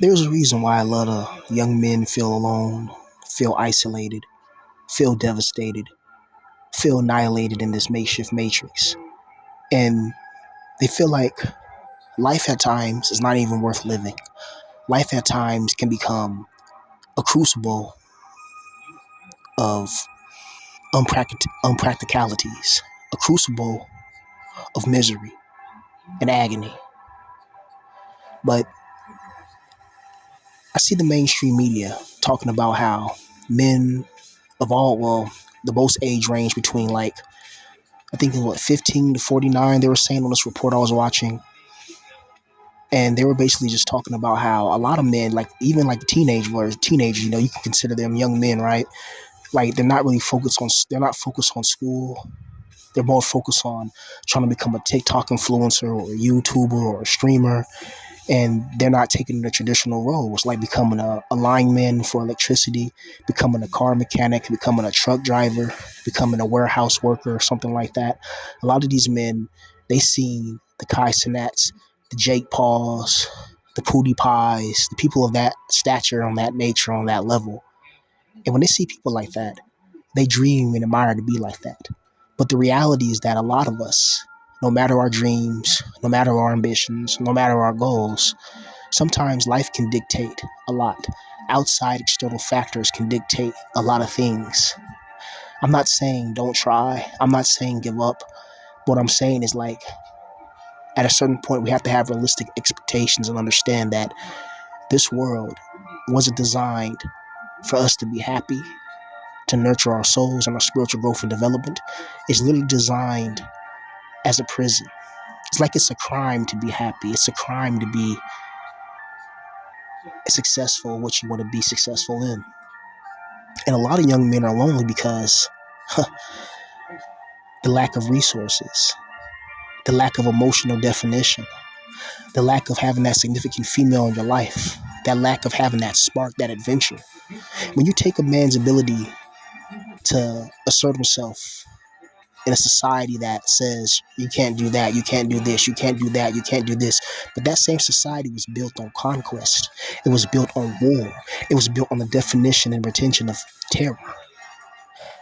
There's a reason why a lot of young men feel alone, feel isolated, feel devastated, feel annihilated in this makeshift matrix. And they feel like life at times is not even worth living. Life at times can become a crucible of unpracticalities, a crucible of misery and agony. But I see the mainstream media talking about how men of all, well, the most age range between like, I think it was 15 to 49, they were saying on this report I was watching. And they were basically just talking about how a lot of men, like even like teenagers, you can consider them young men, right? Like they're not focused on school. They're more focused on trying to become a TikTok influencer or a YouTuber or a streamer, and they're not taking the traditional roles like becoming a lineman for electricity, becoming a car mechanic, becoming a truck driver, becoming a warehouse worker or something like that. A lot of these men, they seen the Kai Cenats, the Jake Pauls, the Pootie Pies, the people of that stature, on that nature, on that level. And when they see people like that, they dream and admire to be like that. But the reality is that a lot of us, no matter our dreams, no matter our ambitions, no matter our goals, sometimes life can dictate a lot. Outside external factors can dictate a lot of things. I'm not saying don't try. I'm not saying give up. What I'm saying is like at a certain point, we have to have realistic expectations and understand that this world wasn't designed for us to be happy, to nurture our souls and our spiritual growth and development. It's literally designed as a prison. It's like it's a crime to be happy. It's a crime to be successful in what you want to be successful in. And a lot of young men are lonely because the lack of resources, the lack of emotional definition, the lack of having that significant female in your life, that lack of having that spark, that adventure. When you take a man's ability to assert himself in a society that says you can't do that, you can't do this, you can't do that, you can't do this. But that same society was built on conquest. It was built on war. It was built on the definition and retention of terror.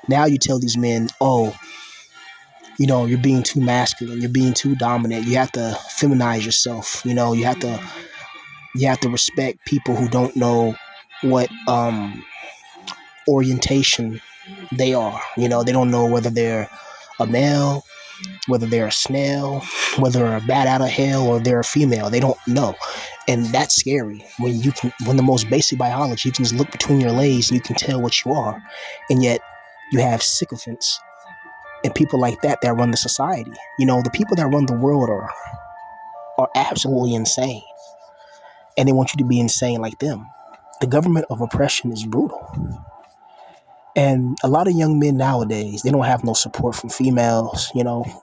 Now you tell these men, oh, you're being too masculine, you're being too dominant, you have to feminize yourself, you have to respect people who don't know what orientation they are. They don't know whether they're a male, whether they're a snail, whether they're a bat out of hell, or they're a female. They don't know. And that's scary. When the most basic biology, you can just look between your legs and you can tell what you are. And yet you have sycophants and people like that run the society. The people that run the world are absolutely insane. And they want you to be insane like them. The government of oppression is brutal. And a lot of young men nowadays, they don't have no support from females.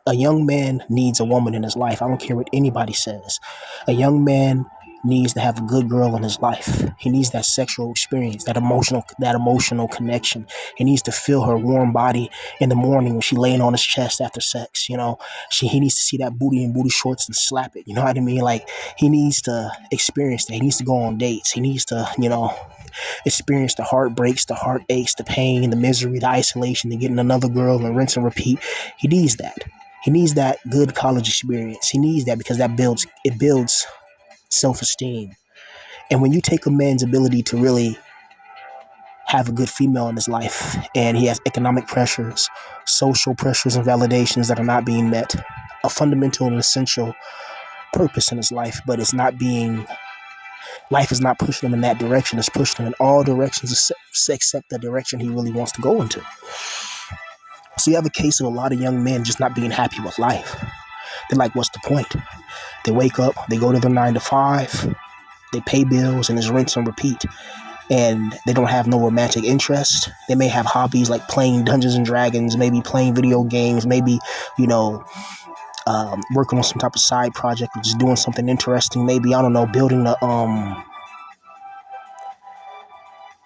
A young man needs a woman in his life. I don't care what anybody says. A young man needs to have a good girl in his life. He needs that sexual experience, that emotional connection. He needs to feel her warm body in the morning when she's laying on his chest after sex. He needs to see that booty in booty shorts and slap it. You know what I mean? Like, he needs to experience that. He needs to go on dates. He needs to, experience the heartbreaks, the heartaches, the pain, the misery, the isolation, and getting another girl and rinse and repeat. He needs that. He needs that good college experience. He needs that because it builds self-esteem. And when you take a man's ability to really have a good female in his life, and he has economic pressures, social pressures, and validations that are not being met, a fundamental and essential purpose in his life, but life is not pushing him in that direction. It's pushing him in all directions except the direction he really wants to go into. So you have a case of a lot of young men just not being happy with life. They're like, what's the point? They wake up, they go to their 9 to 5, they pay bills, and it's rinse and repeat. And they don't have no romantic interest. They may have hobbies like playing Dungeons and Dragons, maybe playing video games, maybe, working on some type of side project or just doing something interesting. Maybe, I don't know, building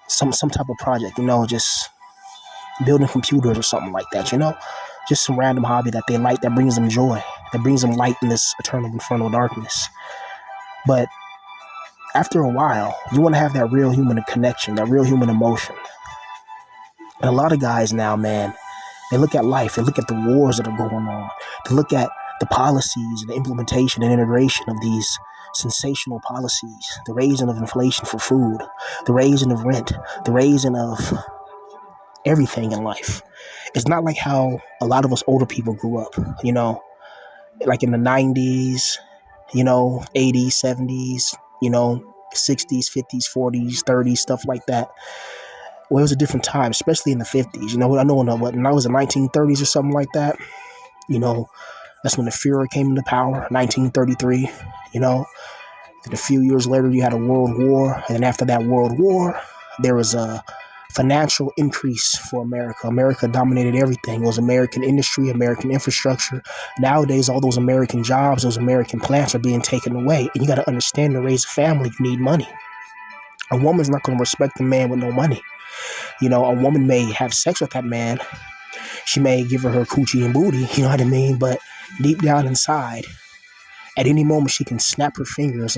some type of project, just building computers or something like that, just some random hobby that they like, that brings them joy, that brings them light in this eternal infernal darkness. But After a while, you want to have that real human connection, that real human emotion. And a lot of guys now, man, they look at life, they look at the wars that are going on, they look at the policies and the implementation and integration of these sensational policies, the raising of inflation for food, the raising of rent, the raising of everything in life. It's not like how a lot of us older people grew up, like in the 90s, 80s, 70s, 60s, 50s, 40s, 30s, stuff like that. Well, it was a different time, especially in the 50s. I know when I was in the 1930s or something like that, you know, that's when the Fuhrer came into power, 1933, And a few years later, you had a world war. And then after that world war, there was a financial increase for America. America dominated everything. It was American industry, American infrastructure. Nowadays, all those American jobs, those American plants are being taken away. And you got to understand, to raise a family, you need money. A woman's not going to respect a man with no money. A woman may have sex with that man. She may give her coochie and booty, you know what I mean? But deep down inside, at any moment, she can snap her fingers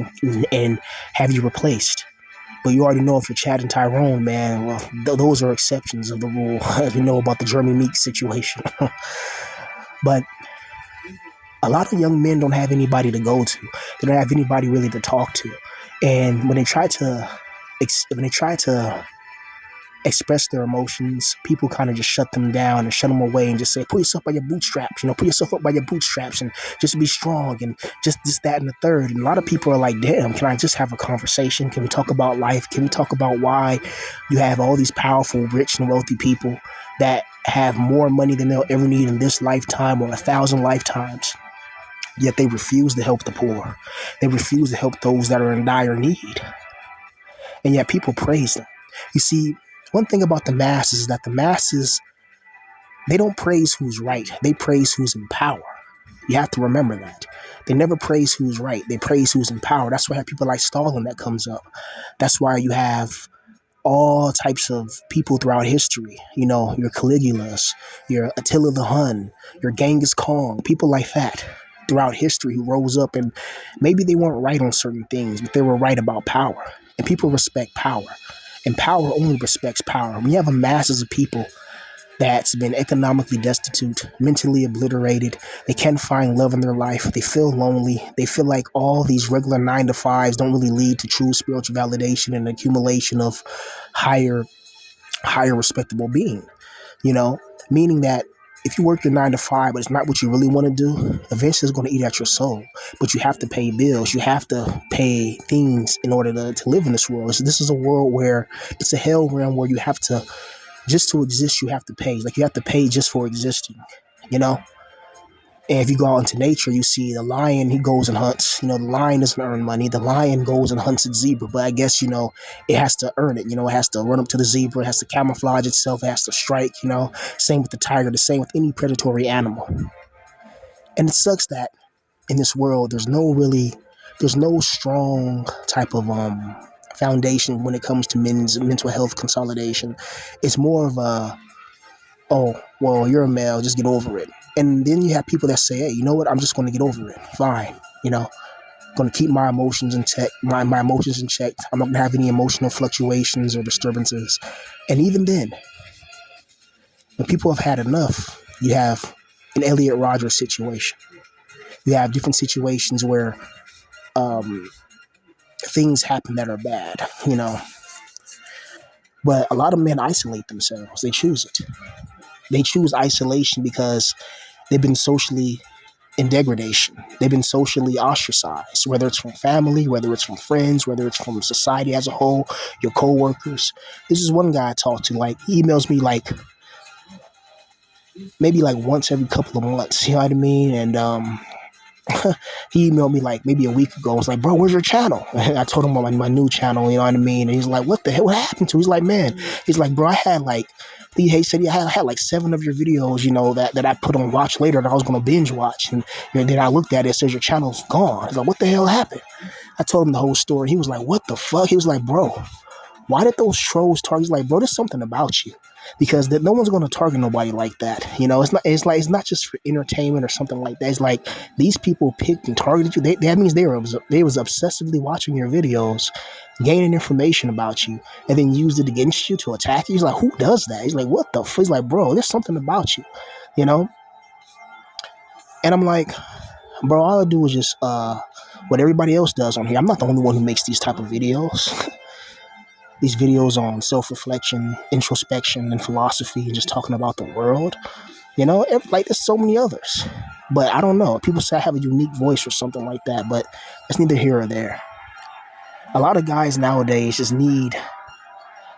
and have you replaced. But you already know, if you're Chad and Tyrone, man, well, those are exceptions of the rule. You know about the Jeremy Meeks situation. But a lot of young men don't have anybody to go to. They don't have anybody really to talk to. And when they try to express their emotions, people kind of just shut them down and shut them away and just say, pull yourself by your bootstraps, put yourself up by your bootstraps and just be strong and just this, that, and the third. And a lot of people are like, damn, can I just have a conversation? Can we talk about life? Can we talk about why you have all these powerful, rich, and wealthy people that have more money than they'll ever need in this lifetime or 1,000 lifetimes? Yet they refuse to help the poor. They refuse to help those that are in dire need. And yet people praise them. You see, one thing about the masses is that the masses, they don't praise who's right. They praise who's in power. You have to remember that. They never praise who's right. They praise who's in power. That's why you have people like Stalin that comes up. That's why you have all types of people throughout history. Your Caligulas, your Attila the Hun, your Genghis Khan, people like that throughout history who rose up, and maybe they weren't right on certain things, but they were right about power. And people respect power. And power only respects power. When you have a masses of people that's been economically destitute, mentally obliterated, they can't find love in their life, they feel lonely, they feel like all these regular 9-to-5s don't really lead to true spiritual validation and accumulation of higher respectable being, meaning that if you work your 9-to-5, but it's not what you really want to do, eventually it's going to eat at your soul. But you have to pay bills. You have to pay things in order to live in this world. So this is a world where it's a hell realm where you have to, just to exist, you have to pay. Like, you have to pay just for existing, And if you go out into nature, you see the lion, he goes and hunts. The lion doesn't earn money. The lion goes and hunts its zebra. But I guess, it has to earn it. It has to run up to the zebra. It has to camouflage itself. It has to strike, Same with the tiger. The same with any predatory animal. And it sucks that in this world, there's no strong type of foundation when it comes to men's mental health consolidation. It's more of a, oh, well, you're a male, just get over it. And then you have people that say, hey, you know what? I'm just going to get over it. Fine. Going to keep my emotions in check, my emotions in check. I'm not going to have any emotional fluctuations or disturbances. And even then, when people have had enough, you have an Elliot Rodgers situation. You have different situations where things happen that are bad, But a lot of men isolate themselves. They choose it. They choose isolation because they've been socially in degradation. They've been socially ostracized, whether it's from family, whether it's from friends, whether it's from society as a whole, your coworkers. This is one guy I talked to, he emails me maybe once every couple of months, you know what I mean? And he emailed me maybe a week ago. I was like, bro, where's your channel? I told him about my new channel, you know what I mean? And he's like, what the hell? What happened to it? He's like, man, he's like, bro, I had he said, I had 7 of your videos, that I put on watch later that I was going to binge watch. And then I looked at it, it says your channel's gone. He's like, what the hell happened? I told him the whole story. He was like, what the fuck? He was like, bro, why did those trolls target? He's like, bro, there's something about you. because no one's going to target nobody like that. It's not just for entertainment or something like that. It's like these people picked and targeted you. That means they was obsessively watching your videos, gaining information about you, and then used it against you to attack you. He's like, who does that? He's like, what the? He's like, bro, there's something about you, you know. And I'm like, bro, all I do is just what everybody else does on here. I'm not the only one who makes these type of videos. These videos on self-reflection, introspection, and philosophy, and just talking about the world. Like there's so many others. But I don't know. People say I have a unique voice or something like that, but that's neither here or there. A lot of guys nowadays just need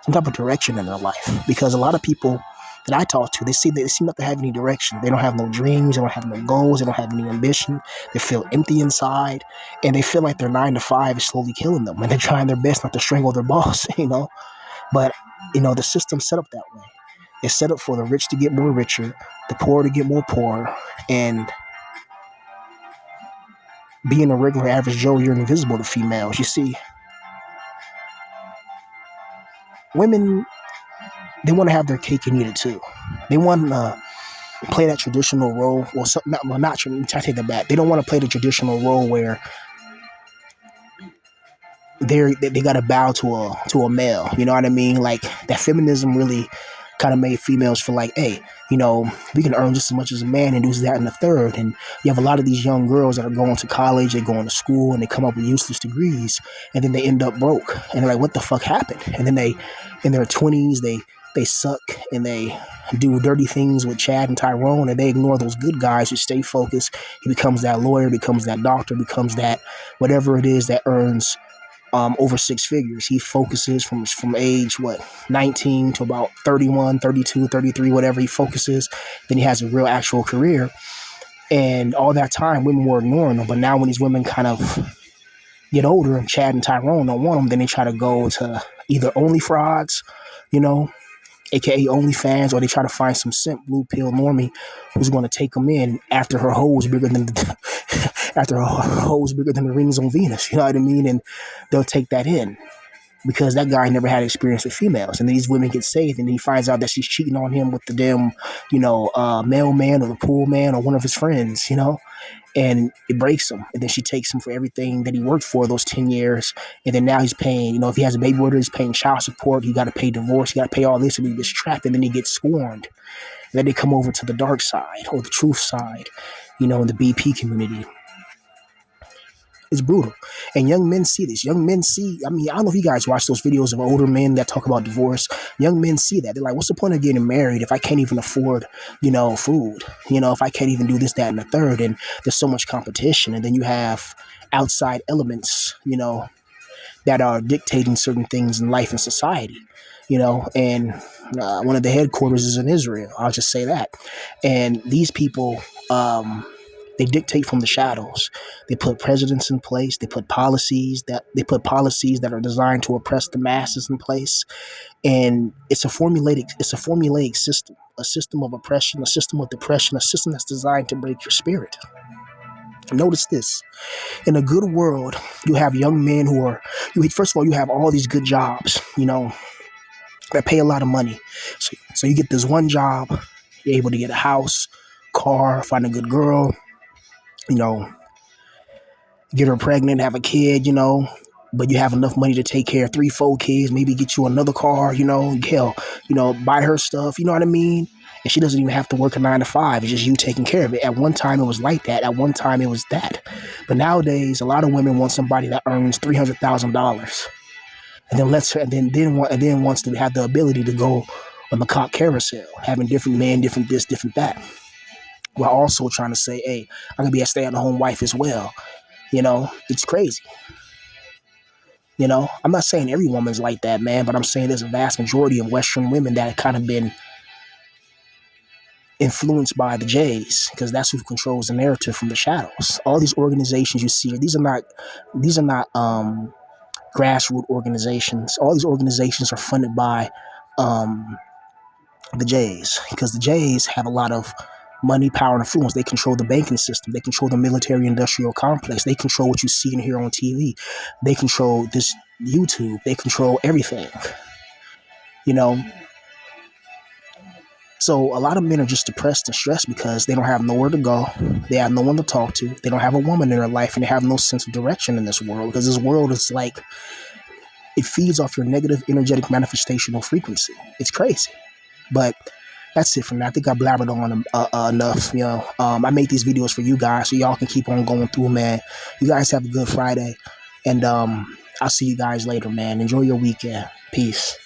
some type of direction in their life, because a lot of people that I talk to, they seem not to have any direction. They don't have no dreams. They don't have no goals. They don't have any ambition. They feel empty inside, and they feel like their 9 to 5 is slowly killing them, and they're trying their best not to strangle their boss. But the system's set up that way. It's set up for the rich to get more richer, the poor to get more poor, and being a regular average Joe, you're invisible to females. You see, women, they want to have their cake and eat it too. They want to play that traditional role. Well, I take that back. They don't want to play the traditional role where they got to bow to a male. You know what I mean? Like that feminism really kind of made females feel like, hey, we can earn just as much as a man and do that and the third. And you have a lot of these young girls that are going to college, they're going to school, and they come up with useless degrees, and then they end up broke. And they're like, what the fuck happened? And then they, in their 20s, they suck and they do dirty things with Chad and Tyrone, and they ignore those good guys who stay focused. He becomes that lawyer, becomes that doctor, becomes that whatever it is that earns over 6 figures. He focuses from age 19 to about 31, 32, 33, whatever he focuses. Then he has a real actual career, and all that time women were ignoring him. But now when these women kind of get older and Chad and Tyrone don't want them, then they try to go to either OnlyFrogs, aka OnlyFans, or they try to find some simp blue pill normie who's going to take them in after her hose bigger than the rings on Venus. You know what I mean? And they'll take that in because that guy never had experience with females. And then these women get saved, and then he finds out that she's cheating on him with the damn, mailman or the pool man or one of his friends, and it breaks him. And then she takes him for everything that he worked for those 10 years. And then now he's paying, if he has a baby with her, he's paying child support. He got to pay divorce. He got to pay all this, and he gets trapped, and then he gets scorned. And then they come over to the dark side or the truth side, in the BP community. It's brutal. And young men see this. Young men see, I don't know if you guys watch those videos of older men that talk about divorce. Young men see that. They're like, what's the point of getting married if I can't even afford, food? If I can't even do this, that, and the third, and there's so much competition. And then you have outside elements, that are dictating certain things in life and society, and one of the headquarters is in Israel. I'll just say that. And these people, they dictate from the shadows. They put presidents in place. They put policies that are designed to oppress the masses in place. And it's a formulaic system, a system of oppression, a system of depression, a system that's designed to break your spirit. Notice this. In a good world, you have young men first of all, you have all these good jobs, that pay a lot of money. So you get this one job, you're able to get a house, car, find a good girl, get her pregnant, have a kid, but you have enough money to take care of 3, 4 kids, maybe get you another car, hell, buy her stuff, you know what I mean? And she doesn't even have to work a 9 to 5. It's just you taking care of it. At one time, it was like that. At one time, it was that. But nowadays, a lot of women want somebody that earns $300,000, and then wants to have the ability to go on the cock carousel, having different men, different this, different that, while also trying to say, hey, I can be a stay-at-home wife as well. It's crazy. I'm not saying every woman's like that, man, but I'm saying there's a vast majority of Western women that have kind of been influenced by the Jays, because that's who controls the narrative from the shadows. All these organizations you see, these are not grassroots organizations. All these organizations are funded by the Jays, because the Jays have a lot of money, power, and influence. They control the banking system. They control the military-industrial complex. They control what you see and hear on TV. They control this YouTube. They control everything. So a lot of men are just depressed and stressed because they don't have nowhere to go. They have no one to talk to. They don't have a woman in their life, and they have no sense of direction in this world, because this world is like, it feeds off your negative energetic manifestational frequency. It's crazy. But that's it for now. I think I blabbered on enough. I made these videos for you guys so y'all can keep on going through, man. You guys have a good Friday, and I'll see you guys later, man. Enjoy your weekend. Peace.